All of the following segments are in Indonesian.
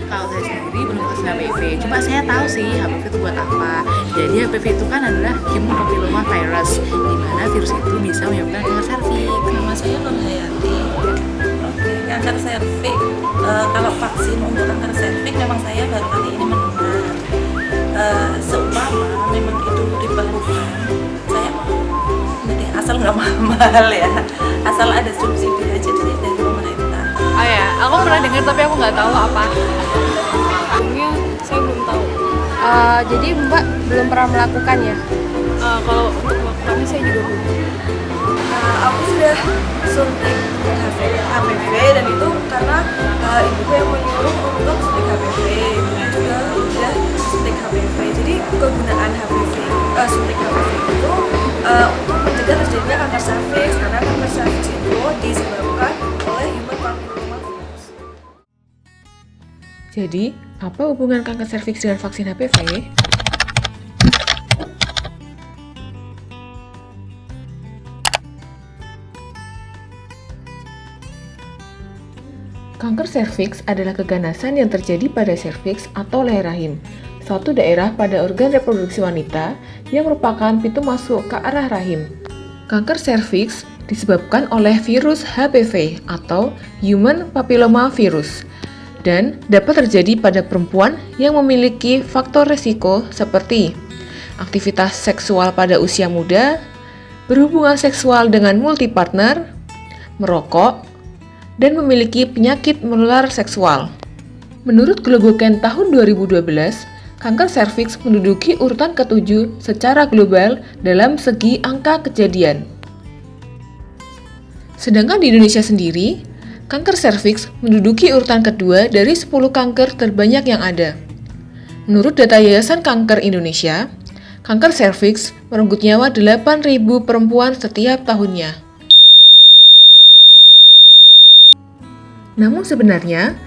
Kalau saya sendiri belum vaksin HPV, cuma saya tahu sih HPV itu buat apa. Jadi HPV itu kan adalah human papilloma virus, di mana virus itu bisa menyebabkan kanker serviks. Nama saya Nur Hayati. Oke, kanker serviks. Kalau vaksin untuk kanker serviks memang saya baru kali ini mendengar. Seumpama memang itu diperlukan, saya nanti asal nggak mahal ya, asal ada subsidi aja dari pemerintah. Oh ya, aku pernah dengar tapi aku nggak tahu apa. Sebelumnya saya belum tahu. Jadi Mbak belum pernah melakukan ya? Kalau untuk melakukannya saya juga belum. Aku sudah suntik HPV dan itu karena ibuku yang menyuruh untuk suntik HPV. Ibuku juga sudah suntik HPV. Jadi kegunaan suntik HPV itu untuk mencegah terjadinya kanker serviks, karena kanker serviks itu disebabkan oleh human papilloma virus. Jadi, apa hubungan kanker serviks dengan vaksin HPV? Kanker serviks adalah keganasan yang terjadi pada serviks atau leher rahim, suatu daerah pada organ reproduksi wanita yang merupakan pintu masuk ke arah rahim. Kanker serviks disebabkan oleh virus HPV atau Human Papilloma Virus dan dapat terjadi pada perempuan yang memiliki faktor resiko seperti aktivitas seksual pada usia muda, berhubungan seksual dengan multipartner, merokok, dan memiliki penyakit menular seksual. Menurut Globocan tahun 2012, kanker serviks menduduki urutan ke-7 secara global dalam segi angka kejadian. Sedangkan di Indonesia sendiri, kanker serviks menduduki urutan kedua dari 10 kanker terbanyak yang ada. Menurut data Yayasan Kanker Indonesia, kanker serviks merenggut nyawa 8.000 perempuan setiap tahunnya. Namun sebenarnya,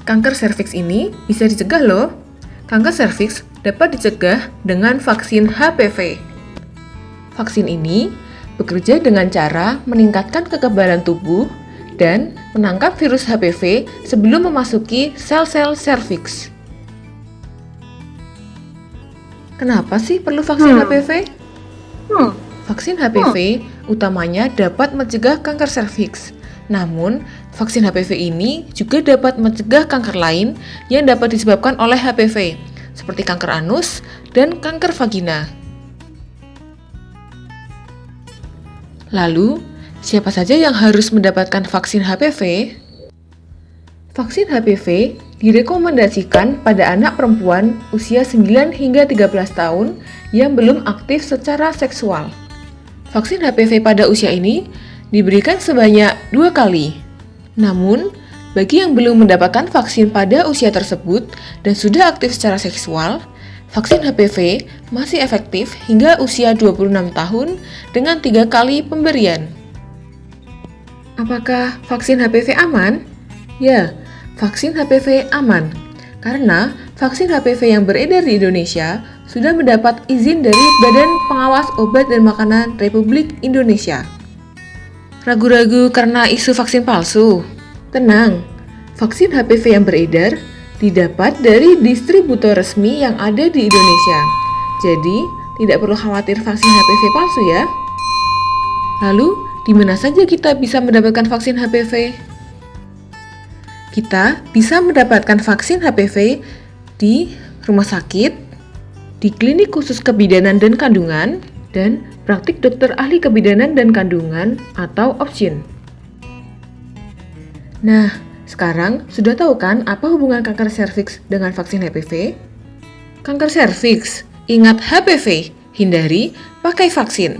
kanker serviks ini bisa dicegah loh. Kanker serviks dapat dicegah dengan vaksin HPV. Vaksin ini bekerja dengan cara meningkatkan kekebalan tubuh dan menangkap virus HPV sebelum memasuki sel-sel serviks. Kenapa sih perlu vaksin HPV? Vaksin HPV utamanya dapat mencegah kanker serviks. Namun, vaksin HPV ini juga dapat mencegah kanker lain yang dapat disebabkan oleh HPV, seperti kanker anus dan kanker vagina. Lalu, siapa saja yang harus mendapatkan vaksin HPV? Vaksin HPV direkomendasikan pada anak perempuan usia 9 hingga 13 tahun yang belum aktif secara seksual. Vaksin HPV pada usia ini diberikan sebanyak 2 kali. Namun, bagi yang belum mendapatkan vaksin pada usia tersebut dan sudah aktif secara seksual, vaksin HPV masih efektif hingga usia 26 tahun dengan 3 kali pemberian. Apakah vaksin HPV aman? Ya, vaksin HPV aman. Karena vaksin HPV yang beredar di Indonesia sudah mendapat izin dari Badan Pengawas Obat dan Makanan Republik Indonesia. Ragu-ragu karena isu vaksin palsu? Tenang, vaksin HPV yang beredar didapat dari distributor resmi yang ada di Indonesia. Jadi, tidak perlu khawatir vaksin HPV palsu ya. Lalu, di mana saja kita bisa mendapatkan vaksin HPV? Kita bisa mendapatkan vaksin HPV di rumah sakit, di klinik khusus kebidanan dan kandungan, dan praktik dokter ahli kebidanan dan kandungan atau OBGYN. Nah, sekarang sudah tahu kan apa hubungan kanker serviks dengan vaksin HPV? Kanker serviks, ingat HPV, hindari pakai vaksin.